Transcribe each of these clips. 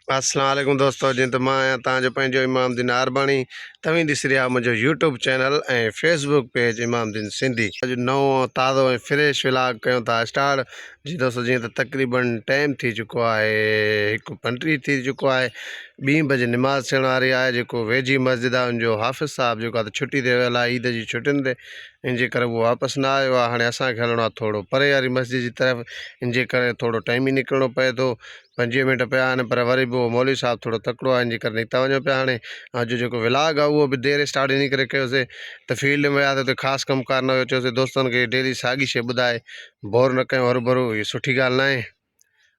अस्सलाम वालेकुम दोस्तों, जी तो मैं आहियां तव्हांजो पंहिंजो इमामुद्दीन आरबाणी। तव्हीं ॾिसी रहिया मुंहिंजो यूट्यूब चैनल ऐं फेसबुक पेज इमामुद्दीन सिंधी। अॼु नओं ताज़ो ऐं फ्रेश व्लॉग कयूं था स्टार्ट। जी दोस्तों, जीअं त तक़रीबन टाइम थी चुको आहे 1:35 थी चुको आहे। 2 बजे निमाज़ थियण वारी आहे। जेको वेझी मस्जिद आहे उनजो हाफ़िज़ साहब जेको आहे त छुटी ते वियल आहे ईद जी छुटियुनि ते, इन जे करे उहो वापसि न आयो आहे। हाणे असांखे हलणो आहे थोरो परे वारी मस्जिद जी तरफ़, इन जे करे थोरो टाइम ई निकिरणो पए थो। 25 मिंट पिया आहिनि, पर वरी बि उहो मौलवी साहब थोरो तकिड़ो आहे, इन जे करे निकिता वञो पिया। हाणे अॼु जेको व्लॉग आहे उहो बि देरि स्टार्ट इन करे कयोसीं त फील्ड में वियासीं, हुते ख़ासि कमुकार न हुयो। चयोसीं दोस्तनि खे डेली साॻी शइ ॿुधाए बोर न कयूं हरू भरू, इहा सुठी ॻाल्हि न आहे।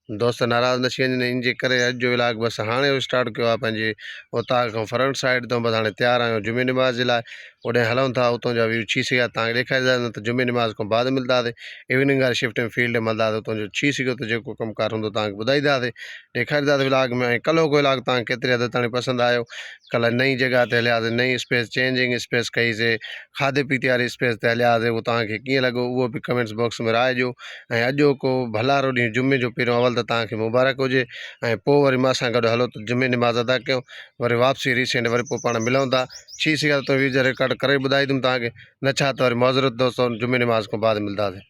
दोस्त नाराज़ न थी वञनि, इन जे करे अॼु जो व्लॉग बसि हाणे स्टार्ट कयो आहे पंहिंजे उतां खां फ्रंट साइड तो। बसि हाणे तयारु आहियूं जुमे निमाज़ जे लाइ, होॾे हलूं था। उतां जा व्यू थी सघिया तव्हांखे ॾेखारींदासीं, न त जुमे निमाज़ खां बाद मिलंदासीं। इवनिंग वारी शिफ्ट में फील्ड में हलंदासीं, उतां जो थी सघियो त जेको कमुकार हूंदो तव्हांखे ॿुधाईंदासीं, ॾेखारींदासीं व्लॉग में। ऐं कल्ह को व्लॉग तव्हांखे केतिरी हद ताईं पसंदि आयो। कल्ह नई जॻह ते हलियासीं, नई स्पेस चेंजिंग स्पेस कईसीं, खाधे पीते वारी स्पेस ते हलियासीं। उहो तव्हांखे कीअं लॻो उहो बि कमेंट्स बॉक्स में राय ॾियो। ऐं अॼु को भलारो ॾींहुं जुमे जो पहिरियों अवल त तव्हांखे मुबारक हुजे। ऐं पोइ वरी मां सां गॾु हलो त जुमे निमाज़ अदा कयूं, वरी वापसी रीसेंट वरी पोइ पाण मिलूं था। थी सघिया त वीडियो रिकॉर्ड करे ॿुधाईंदुमि तव्हांखे, न छा त वरी मौज़रत दोस्तों जुमे निमाज़ खां बाद मिलंदासीं।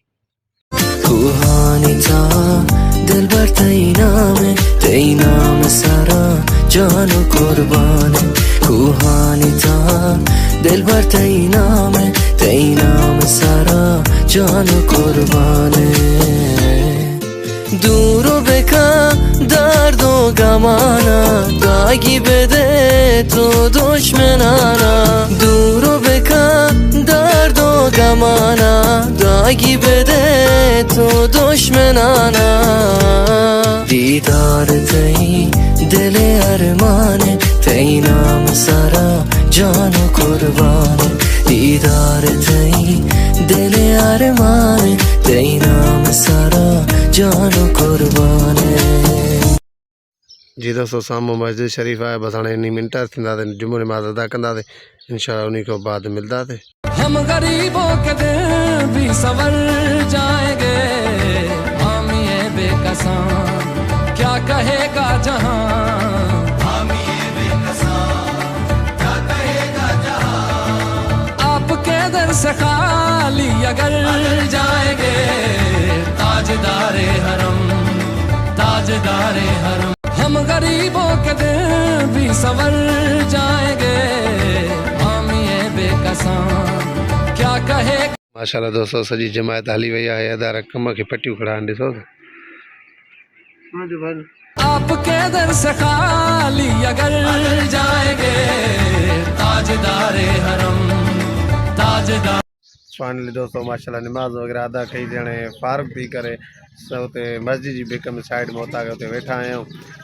रूहानीचा दिलबर तेई नाम सारा जानो कुर्बान। रूहानीचा दिलबर तेई नाम सारा जानो कुर्बान। दूरो बेका दर्दो गमाना दागी बेदे तो दुश्मनाना। दूरो बेका दर्दो गमाना दागी बेदे तो दुश्मनाना। दीदार तई दिले अरमान तेई नाम सारा जानो कुर्बान। दीदार तई दिले अरमान तेई नाम सारा जानो कुर्बान। जी दोस्तों, साम्हूं मस्जिद शरीफ आहे। बसि हाणे इन मिंट थींदासीं, जुमे निमाज़ अदा कंदासीं, इंशाअल्लाह उन्हीं खां बाद मिलंदासीं। हम गरीबों के दिल भी संवर जाएंगे, हम ये बेकसां क्या कहेगा जहां। हम ये बेकसां क्या कहेगा जहां। आपके दर से खाली अगर जाएंगे, ताजदारे हरम ताजदारे हरम। हम गरीबों के दिल भी संवर जाएंगे, हम ये बेकसां क्या कहे। माशाल्लाह दोस्तों, सॼी जमायत हली वई आहे। अदारा कम खे पटियूं खड़ा आहिनि, ॾिसो त। आपके दर से खाली अगर जाएंगे, ताजदारे हरम ताजदार। फाइनली दोस्तों माशाल्लाह निमाज़ वग़ैरह अदा कई थी। हाणे फारग थी करे हुते मस्जिद जी भिक में साइड में उतां हुते वेठा आहियूं।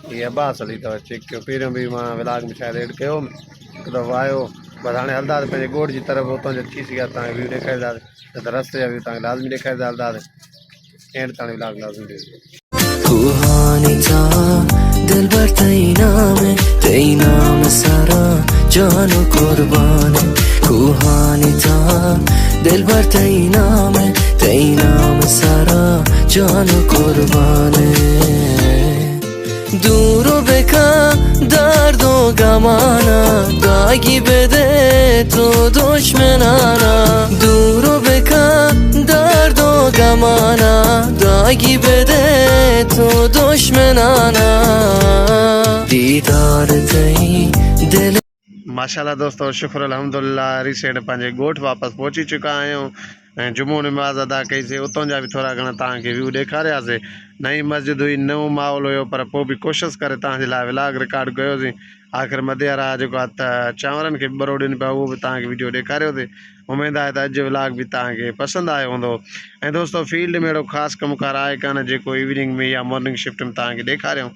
हीअ अब्बास हली अथव चेक कयो, पहिरियों बि मां व्लॉग में शायदि एड कयो हिकु दफ़ो आयो। बसि हाणे हलंदासीं पंहिंजे ॻोठ जी तरफ़, उतां जो थी सघिया तव्हांखे व्यू ॾेखारींदासीं, न त रस्ते जा व्यू तव्हांखे लाज़मी ॾेखारींदा हलंदासीं। एंड ताईं व्लॉग लाज़मी ॾिसो। रूहानीचा दिलबर तेई नाम सारा जानो कुर्बान। रूहानीचा दिलबर तेई नाम सारा जानो कुर्बान। दूरो बेका दर्दो गमाना दागी बेदे तो दुश्मनाना। दूरो बेका दर्दो गमाना दागी बेदे तो दुश्मनाना। दीदार तई दिल। माशाल्लाह दोस्तों, शुक्र अल्हम्दुलिल्लाह, रीसेंट पंहिंजे ॻोठ वापसि पहुची चुका आहियूं ऐं जुमो निमाज़ अदा कईसीं। उतां जा बि थोरा घणा तव्हांखे व्यू ॾेखारियासीं। नई मस्जिद हुई, नओं माहौल हुयो, पर पोइ बि कोशिशि करे तव्हांजे लाइ व्लॉग रिकॉर्ड कयोसीं। आख़िर मदे वारा जेको आहे त चांवरनि खे ॿरो ॾियनि पिया, उहो बि तव्हांखे वीडियो ॾेखारियोसीं। उमेदु आहे त अॼु जो व्लॉग बि तव्हांखे पसंदि आयो हूंदो। ऐं दोस्तों, फील्ड में अहिड़ो ख़ासि कमुकार आहे कान जेको इवनिंग में या मॉर्निंग शिफ्ट में तव्हांखे ॾेखारियूं।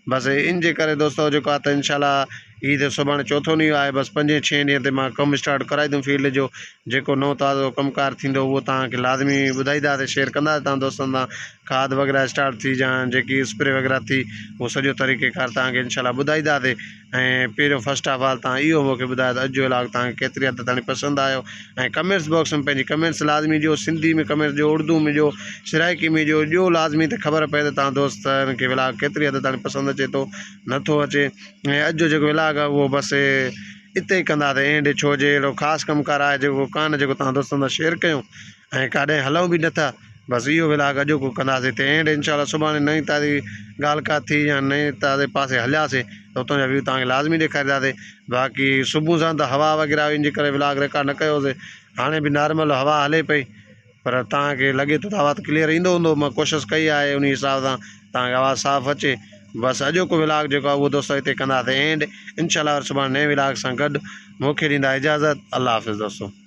बसि इन जे करे दोस्तों जेको आहे त इंशाल्लाह ईद सुभाणे चौथों ॾींहुं आहे बसि 5-6 ॾींहं ते मां कमु स्टार्ट कराईंदुमि फील्ड जो जेको नओं ताज़ो कमुकार थींदो उहो तव्हांखे लाज़मी ॿुधाईंदासीं शेयर कंदासीं तव्हां दोस्तनि सां खाद वग़ैरह स्टार्ट थी या जेकी स्प्रे वग़ैरह थी उहो सॼो तरीक़ेकार तव्हांखे इनशाला ॿुधाईंदासीं ऐं पहिरियों फस्ट ऑफ ऑल तव्हां इहो मूंखे ॿुधायो त अॼु जो व्लॉग तव्हांखे केतिरी हद ताईं पसंदि आयो ऐं कमेंट्स बॉक्स में पंहिंजी कमेंट्स लाज़मी ॾियो सिंधी में कमेंट्स ॾियो उर्दू में ॾियो सराइकी में ॾियो लाज़मी त ख़बर पए त तव्हां दोस्तनि खे व्लॉग केतिरी हद ताईं पसंदि अचे थो नथो अचे ऐं अॼु जो जेको व्लॉग आहे उहो बसि इते ई कंदासीं एंड छो जे अहिड़ो ख़ासि कमुकार आहे जेको कान जेको तव्हां दोस्तनि सां शेयर कयूं ऐं काॾहें हलूं बि नथा बसि इहो व्लॉग अॼु को कंदासीं हिते एंड इनशाला सुभाणे नईं ताज़ी ॻाल्हि का थी या नएं ताज़े पासे हलियासीं त उतां जा व्यू तव्हांखे लाज़मी ॾेखारींदासीं बाक़ी सुबुह सां त हवा वग़ैरह हुई इन करे व्लॉग रिकॉर्ड न कयोसीं हाणे बि नॉर्मल हवा हले पई पर तव्हांखे लॻे थो त आवाज़ क्लियर ईंदो हूंदो मां कोशिशि कई आहे उन हिसाब सां तव्हांखे आवाज़ु साफ़ु अचे बसि अॼु को व्लॉग जेको आहे उहो दोस्तो हिते कंदासीं एंड इनशाला सुभाणे नए व्लॉग सां गॾु मूंखे ॾींदा इजाज़त अल्लाह हाफ़िज़ दोस्तो।